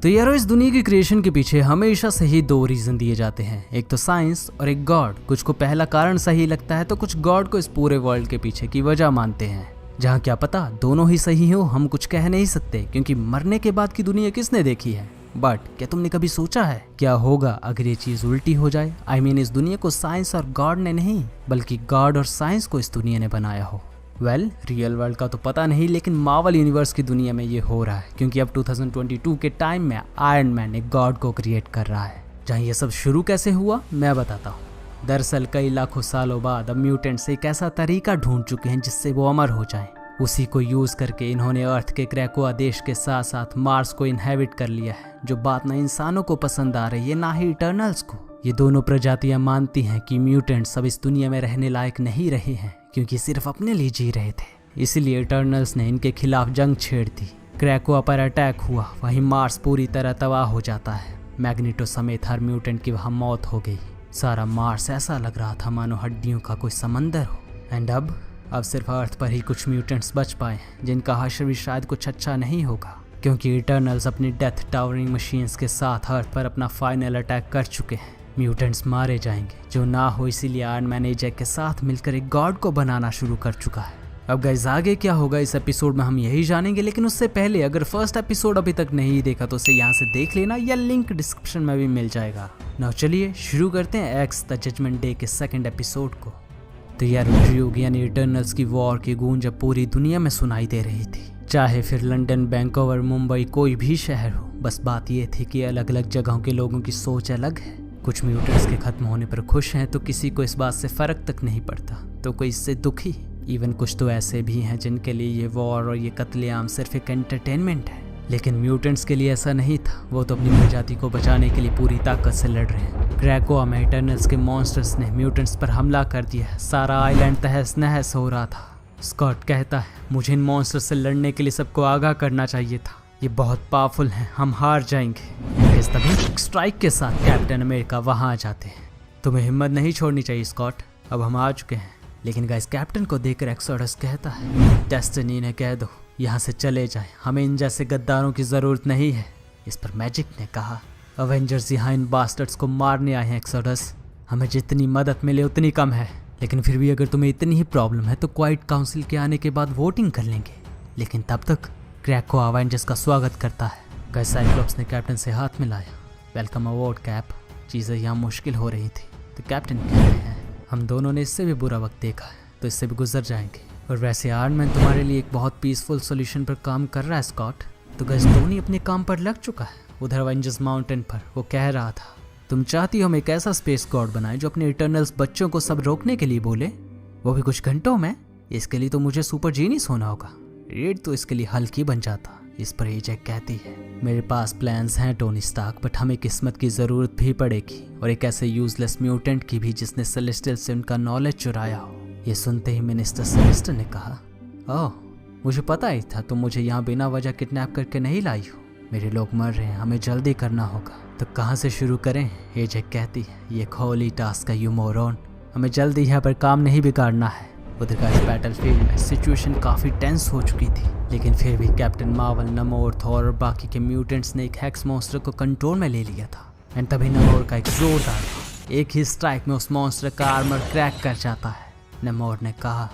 तो यारो इस दुनिया की क्रिएशन के पीछे हमेशा से ही दो रीजन दिए जाते हैं, एक तो साइंस और एक गॉड। कुछ को पहला कारण सही लगता है तो कुछ गॉड को इस पूरे वर्ल्ड के पीछे की वजह मानते हैं। जहाँ क्या पता दोनों ही सही हो, हम कुछ कह नहीं सकते क्योंकि मरने के बाद की दुनिया किसने देखी है। बट क्या तुमने कभी सोचा है क्या होगा अगर ये चीज उल्टी हो जाए? आई मीन इस दुनिया को साइंस और गॉड ने नहीं बल्कि गॉड और साइंस को इस दुनिया ने बनाया हो। वेल रियल वर्ल्ड का तो पता नहीं, लेकिन मार्वल यूनिवर्स की दुनिया में ये हो रहा है क्योंकि अब 2022 के टाइम में आयरन मैन एक गॉड को क्रिएट कर रहा है। जहाँ ये सब शुरू कैसे हुआ मैं बताता हूँ। दरअसल कई लाखों सालों बाद अब म्यूटेंट्स एक ऐसा तरीका ढूंढ चुके हैं जिससे वो अमर हो जाएं। उसी को यूज करके इन्होंने अर्थ के क्रैकोआ देश के साथ साथ मार्स को इनहेबिट कर लिया है, जो बात ना इंसानों को पसंद आ रही है ना ही इटर्नल्स को। ये दोनों प्रजातियां मानती हैं कि म्यूटेंट्स अब इस दुनिया में रहने लायक नहीं रहे हैं क्योंकि सिर्फ अपने लिए जी रहे थे। इसीलिए इटर्नल्स ने इनके खिलाफ जंग छेड़ दी। क्रैकोआ पर अटैक हुआ, वहीं मार्स पूरी तरह तबाह हो जाता है। मैग्नेटो समेत हर म्यूटेंट की वहाँ मौत हो गई। सारा मार्स ऐसा लग रहा था मानो हड्डियों का कोई समंदर हो। एंड अब सिर्फ अर्थ पर ही कुछ म्यूटेंट्स बच पाए हैं जिनका हश्र भी शायद कुछ अच्छा नहीं होगा क्योंकि इटर्नल्स अपनी डेथ टावरिंग मशीन्स के साथ अर्थ पर अपना फाइनल अटैक कर चुके हैं। म्यूटेंट्स मारे जाएंगे जो ना हो, इसीलिए आयरन मैन एजेक के साथ मिलकर एक गॉड को बनाना शुरू कर चुका है। अब गाइस आगे क्या होगा इस एपिसोड में हम यही जानेंगे, लेकिन उससे पहले अगर फर्स्ट एपिसोड अभी तक नहीं देखा तो उसे यहाँ से देख लेना या लिंक डिस्क्रिप्शन में भी मिल जाएगा। नाउ चलिए शुरू करते हैं एक्स द जजमेंट डे के सेकंड एपिसोड को। तो यार युग यानी इटर्नल्स की वॉर की गूंज अब पूरी दुनिया में सुनाई दे रही थी। चाहे फिर लंदन, वैंकूवर, मुंबई कोई भी शहर हो, बस बात ये थी कि अलग अलग जगहों के लोगों की सोच अलग है। कुछ म्यूटेंट्स के खत्म होने पर खुश हैं तो किसी को इस बात से फर्क तक नहीं पड़ता, तो कोई इससे दुखी। इवन कुछ तो ऐसे भी हैं जिनके लिए ये वॉर और ये कत्लेआम सिर्फ एक एंटरटेनमेंट है। लेकिन म्यूटेंट्स के लिए ऐसा नहीं था, वो तो अपनी प्रजाति को बचाने के लिए पूरी ताकत से लड़ रहे हैं। क्रैकोआ में इटर्नल्स के मॉन्स्टर्स ने म्यूटेंट्स पर हमला कर दिया। सारा आइलैंड तहस नहस हो रहा था। स्कॉट कहता है मुझे इन मॉन्स्टर्स से लड़ने के लिए सबको आगाह करना चाहिए था, ये बहुत पावरफुल हैं, हम हार जाएंगे। इस तभी स्ट्राइक के साथ कैप्टन अमेरिका वहां आ जाते हैं। तुम्हें हिम्मत नहीं छोड़नी चाहिए स्कॉट, अब हम आ चुके हैं। लेकिन गाइस कैप्टन को देखकर एक्सोडस कहता है डेस्टिनी ने कह दो यहाँ से चले जाएं, हमें इन जैसे गद्दारों की जरूरत नहीं है। इस पर मैजिक ने कहा अवेंजर्स यहाँ इन बास्टर्ड्स को मारने आए हैं एक्सोडस, हमें जितनी मदद मिले उतनी कम है। लेकिन फिर भी अगर तुम्हें इतनी ही प्रॉब्लम है तो क्वाइट काउंसिल के आने के बाद वोटिंग कर लेंगे। लेकिन तब तक क्रैकोआ अवेंजर्स का स्वागत करता है। गाइस साइक्लोप्स ने कैप्टन से हाथ मिलाया। वेलकम अवॉर्ड कैप, चीज़ें यहाँ मुश्किल हो रही थी। तो कैप्टन कह रहे हैं हम दोनों ने इससे भी बुरा वक्त देखा है तो इससे भी गुजर जाएंगे। और वैसे आयरन मैन तुम्हारे लिए एक बहुत पीसफुल सोल्यूशन पर काम कर रहा है स्कॉट। तो गाइस टोनी अपने काम पर लग चुका है। उधर अवेंजर्स माउंटेन पर वो कह रहा था तुम चाहती हो हम एक ऐसा स्पेस गॉड बनाए जो अपने इटर्नल्स बच्चों को सब रोकने के लिए बोले, वो भी कुछ घंटों में। इसके लिए तो मुझे सुपर जीनियस होना होगा, रेड तो इसके लिए हल्की बन जाता। इस पर एजेक कहती है मेरे पास प्लान्स हैं टोनी स्टार्क, बट हमें किस्मत की ज़रूरत भी पड़ेगी और एक ऐसे यूजलेस म्यूटेंट की भी जिसने सेलेस्टियल से उनका नॉलेज चुराया हो। ये सुनते ही मिनिस्टर सेलेस्टर ने कहा ओह मुझे पता ही था तुम मुझे यहाँ बिना वजह किडनैप करके नहीं लाई हो। मेरे लोग मर रहे हैं, हमें जल्दी करना होगा। तो कहाँ से शुरू करें? एजेक कहती है ये खोली टास्क है यू मोरॉन, हमें जल्दी यहाँ पर काम नहीं बिगाड़ना है। उधर का इस बैटलफील्ड में सिचुएशन काफ़ी टेंस हो चुकी थी, लेकिन फिर भी कैप्टन मार्वल, नमोर, थॉर और बाकी के म्यूटेंट्स ने एक हेक्स मॉन्स्टर को कंट्रोल में ले लिया था। एंड तभी नमोर का एक जोरदार एक ही स्ट्राइक में उस मॉन्स्टर का आर्मर क्रैक कर जाता है। नमोर ने कहा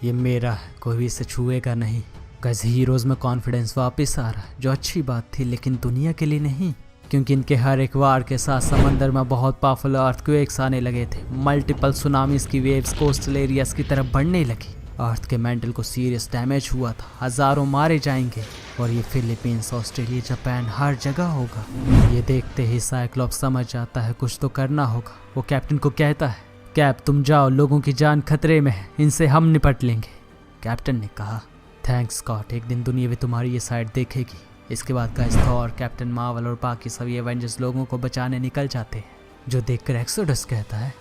ये मेरा है, कोई भी इसे छुएगा नहीं। गाइस हीरोज़ में कॉन्फिडेंस वापस आ रहा है, जो अच्छी बात थी, लेकिन दुनिया के लिए नहीं, क्योंकि इनके हर एक वार के साथ समंदर में बहुत पावरफुल अर्थक्वेक्स आने लगे थे। मल्टीपल सुनामीज की वेव्स कोस्टल एरियाज की तरफ बढ़ने लगी। अर्थ के मेंटल को सीरियस डैमेज हुआ था, हजारों मारे जाएंगे और ये फिलीपींस, ऑस्ट्रेलिया, जापान हर जगह होगा। ये देखते ही साइक्लोप्स समझ जाता है कुछ तो करना होगा। वो कैप्टन को कहता है कैप तुम जाओ, लोगों की जान खतरे में है, इनसे हम निपट लेंगे। कैप्टन ने कहा थैंक्स स्कॉट, एक दिन दुनिया भी तुम्हारी ये साइड देखेगी। इसके बाद गाइस थॉर, कैप्टन मार्वल और बाकी सभी एवेंजर्स लोगों को बचाने निकल जाते हैं, जो देखकर एक्सोडस कहता है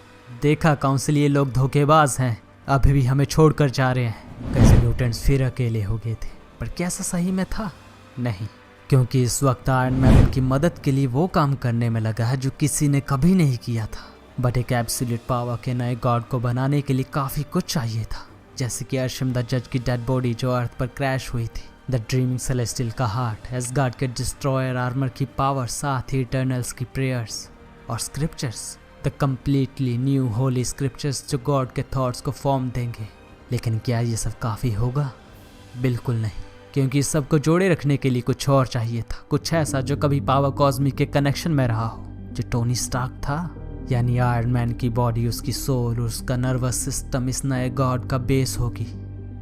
देखा काउंसिल ये लोग धोखेबाज हैं, अभी भी हमें छोड़कर जा रहे हैं। कैसे म्यूटेंट्स फिर अकेले हो गए थे, पर क्या ऐसा सही में था? नहीं, क्योंकि इस वक्त आयरन मैन उनकी मदद के लिए वो काम करने में लगा है जो किसी ने कभी नहीं किया था। बट एक एब्सोल्यूट पावर के नए गॉड को बनाने के लिए काफ़ी कुछ चाहिए था, जैसे कि अर्शम द जज की डेड बॉडी जो अर्थ पर क्रैश हुई थी। द ड्रीमिंग सेलेस्टियल का हार्ट, एसगार्ड के डिस्ट्रॉयर आर्मर की पावर, साथ ही इटर्नल्स की प्रेयर्स और scriptures, the completely new Holi scriptures जो गॉड के थॉट्स को फॉर्म देंगे। लेकिन क्या ये सब काफ़ी होगा? बिल्कुल नहीं, क्योंकि इस सब को जोड़े रखने के लिए कुछ और चाहिए था, कुछ ऐसा जो कभी पावर कॉस्मिक के कनेक्शन में रहा हो, जो टोनी स्टार्क था। यानी आयरन मैन की बॉडी, उसकी सोल और उसका नर्वस सिस्टम इस नए गॉड का बेस होगी,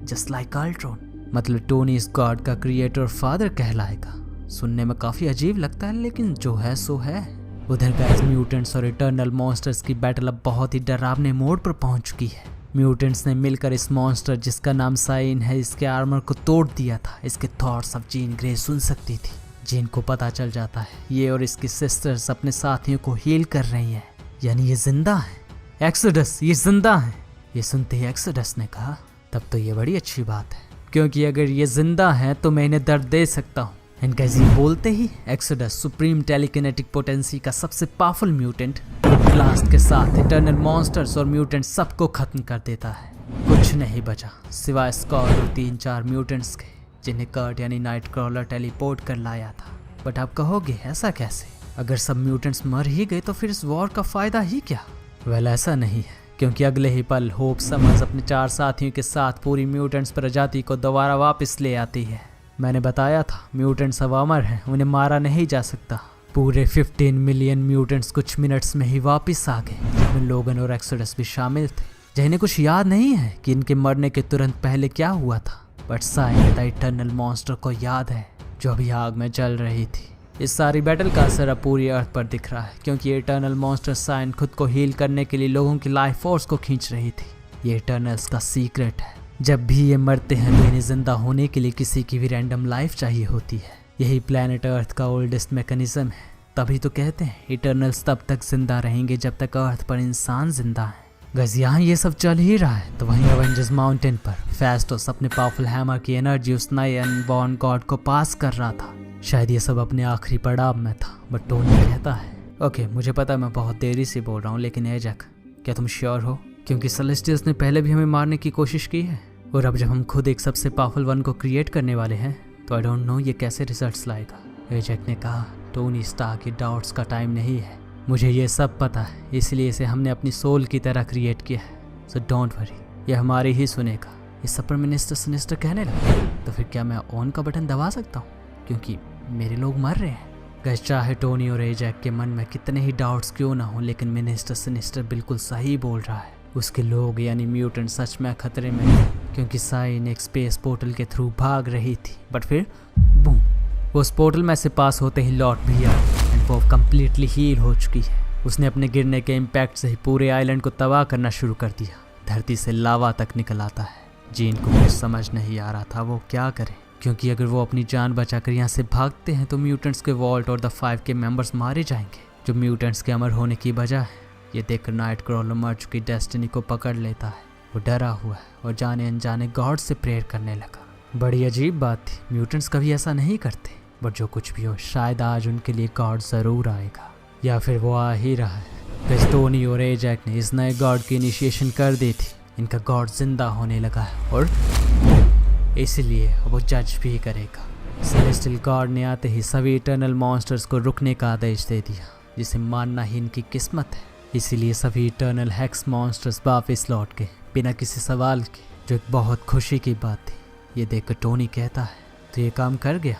जस्ट लाइक अल्ट्रॉन। मतलब टोनी इस गॉड का क्रिएटर और फादर कहलाएगा। सुनने में काफ़ी अजीब लगता है, लेकिन जो है सो है। उधर गाइस, म्यूटेंट्स और इटर्नल मॉन्स्टर्स की बैटल अब बहुत ही डरावने मोड पर पहुंच चुकी है। म्यूटेंट्स ने मिलकर इस मॉन्स्टर जिसका नाम साइन है, इसके आर्मर को तोड़ दिया था। इसके थॉट्स अब जीन ग्रे सुन सकती थी। जीन को पता चल जाता है ये और इसकी सिस्टर्स अपने साथियों को हील कर रही हैं, यानी ये जिंदा है। एक्सोडस, ये जिंदा है। ये सुनते ही एक्सोडस ने कहा, तब तो ये बड़ी अच्छी बात है, क्योंकि अगर ये जिंदा है तो मैं इन्हें दर्द दे सकता हूँ। इनका ये बोलते ही एक्सोडस सुप्रीम टेलीकिनेटिक पोटेंसी का सबसे पावरफुल म्यूटेंट ब्लास्ट के साथ इटर्नल मॉन्स्टर्स और म्यूटेंट सबको खत्म कर देता है। कुछ नहीं बचा सिवाय स्कॉट और 3-4 म्यूटेंट्स के, जिन्हें कर्ट यानी नाइट क्रॉलर टेलीपोर्ट कर लाया था। बट आप कहोगे ऐसा कैसे? अगर सब म्यूटेंट्स मर ही गए तो फिर इस वॉर का फायदा ही क्या? वेल, ऐसा नहीं है, क्योंकि अगले ही पल होप समर्स अपने 4 साथियों के साथ पूरी म्यूटेंट्स प्रजाति को दोबारा वापस ले आती है। मैंने बताया था म्यूटेंट्स अब अमर हैं, उन्हें मारा नहीं जा सकता। पूरे 15 मिलियन म्यूटेंट्स कुछ मिनट्स में ही वापस आ गए, जिनमें लोगन और एक्सोडस भी शामिल थे, जिन्हें कुछ याद नहीं है कि इनके मरने के तुरंत पहले क्या हुआ था। But sign the eternal monster को याद है, जो अभी आग में जल रही थी। इस सारी बैटल का असर अब पूरी अर्थ पर दिख रहा है, क्योंकि ये इटर्नल मॉन्स्टर साइन खुद को हील करने के लिए लोगों की लाइफ फोर्स को खींच रही थी। ये इटर्नल्स का सीक्रेट है। जब भी ये मरते हैं तो इन्हें जिंदा होने के लिए किसी की भी रैंडम लाइफ चाहिए होती है। यही प्लैनेट अर्थ का ओल्डेस्ट मैकेनिज्म है। तभी तो कहते हैं इटर्नल्स तब तक जिंदा रहेंगे जब तक अर्थ पर इंसान जिंदा है। गैस, यहाँ ये सब चल ही रहा है तो वहीं एवेंजर्स माउंटेन पर फेस्टोस अपने पावरफुल हैमर की एनर्जी उस नए अनबॉर्न गॉड को पास कर रहा था। शायद ये सब अपने आखिरी पड़ाव में था। बट टोनी कहता है, ओके मुझे पता मैं बहुत देरी से बोल रहा हूँ, लेकिन एजक क्या तुम श्योर हो? क्योंकि सेलेस्टियल्स ने पहले भी हमें मारने की कोशिश की है, और अब जब हम खुद एक सबसे पावरफुल वन को क्रिएट करने वाले हैं तो आई डोंट नो ये कैसे रिजल्ट्स लाएगा। एजक ने कहा, टोनी स्टार्क के डाउट्स का टाइम नहीं है, मुझे ये सब पता है, इसलिए इसे हमने अपनी सोल की तरह क्रिएट किया है। सो डोंट वरी, ये हमारी ही सुनेगा। ये सुपर मिनिस्टर सिनिस्टर कहने लगा, तो फिर क्या मैं ऑन का बटन दबा सकता हूँ? क्योंकि मेरे लोग मर रहे हैं। गैस, चाहे टोनी और एजैक के मन में कितने ही डाउट्स क्यों ना हो, लेकिन मिनिस्टर सिनिस्टर बिल्कुल सही बोल रहा है। उसके लोग यानी म्यूटेंट सच में खतरे में है, क्योंकि साइन एक स्पेस पोर्टल के थ्रू भाग रही थी। बट फिर बूम, वो उस पोर्टल में से पास होते ही लौट भी आई एंड वो कम्प्लीटली हील हो चुकी है। उसने अपने गिरने के इम्पैक्ट से ही पूरे आइलैंड को तबाह करना शुरू कर दिया। धरती से लावा तक निकल आता है। जीन को कुछ समझ नहीं आ रहा था वो क्या करे, क्योंकि अगर वो अपनी जान बचाकर यहाँ से भागते हैं तो म्यूटेंट्स के वॉल्ट और द 5 के मेंबर्स मारे जाएंगे, जो म्यूटेंट्स के अमर होने की वजह है। ये देखकर नाइट क्रॉलर मर चुकी डेस्टिनी को पकड़ लेता है। वो डरा हुआ है और जाने अनजाने गॉड से प्रेयर करने लगा। बड़ी अजीब बात थी, म्यूटेंट्स कभी ऐसा नहीं करते। बट जो कुछ भी हो, शायद आज उनके लिए गॉड ज़रूर आएगा, या फिर वो आ ही रहा है। टोनी और एजैक ने इस नए गॉड की इनिशिएशन कर दी थी। इनका गॉड जिंदा होने लगा है और इसलिए वो जज भी करेगा। सेलेस्टियल गॉड ने आते ही सभी इटर्नल मॉन्स्टर्स को रुकने का आदेश दे दिया, जिसे मानना ही इनकी किस्मत है। इसीलिए सभी इटर्नल हेक्स मॉन्स्टर्स वापस लौट गए बिना किसी सवाल के, जो एक बहुत खुशी की बात थी। ये देखकर टोनी कहता है, तो ये काम कर गया?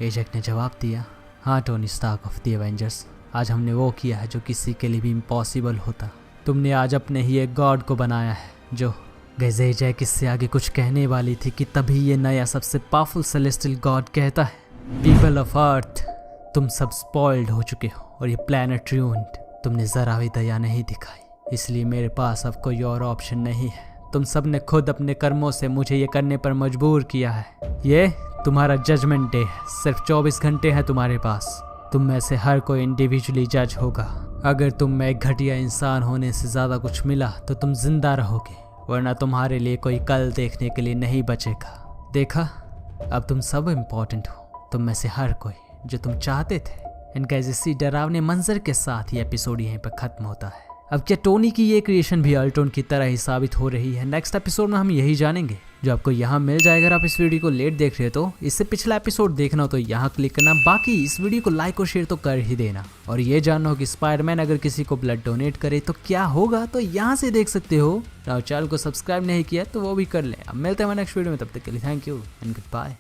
एजैक ने जवाब दिया, हाँ Tony Stark of the Avengers, आज हमने वो किया है जो किसी के लिए भी इम्पॉसिबल होता। तुमने आज अपने ही एक गॉड को बनाया है जो एजैक इससे आगे कुछ कहने वाली थी कि तभी ये नया सबसे पावरफुल सेलेस्टियल गॉड कहता है, पीपल ऑफ अर्थ, तुम सब स्पॉइल्ड हो चुके हो और ये प्लैनेट रूइंड। तुमने जरा भी दया नहीं दिखाई, इसलिए मेरे पास अब कोई और ऑप्शन नहीं है। तुम सब ने खुद अपने कर्मों से मुझे ये करने पर मजबूर किया है। ये तुम्हारा जजमेंट डे है, सिर्फ 24 घंटे हैं तुम्हारे पास। तुम में से हर कोई इंडिविजुअली जज होगा। अगर तुम में एक घटिया इंसान होने से ज़्यादा कुछ मिला तो तुम जिंदा रहोगे, वरना तुम्हारे लिए कोई कल देखने के लिए नहीं बचेगा। देखा, अब तुम सब इम्पोर्टेंट हो, तुम में से हर कोई, जो तुम चाहते थे। इनका इसी डरावने मंजर के साथ ही एपिसोड यहीं पर ख़त्म होता है। अब क्या टोनी की ये क्रिएशन भी अल्ट्रॉन की तरह ही साबित हो रही है? नेक्स्ट एपिसोड में हम यही जानेंगे, जो आपको यहाँ मिल जाएगा। अगर आप इस वीडियो को लेट देख रहे हो तो इससे पिछला एपिसोड देखना हो तो यहाँ क्लिक करना, बाकी इस वीडियो को लाइक और शेयर तो कर ही देना। और ये जानना हो कि स्पाइडरमैन अगर किसी को ब्लड डोनेट करे तो क्या होगा, तो यहाँ से देख सकते हो। और चैनल को सब्सक्राइब नहीं किया तो वो भी कर लें। अब मिलते हैं नेक्स्ट वीडियो में, तब तक के लिए thank you and good bye.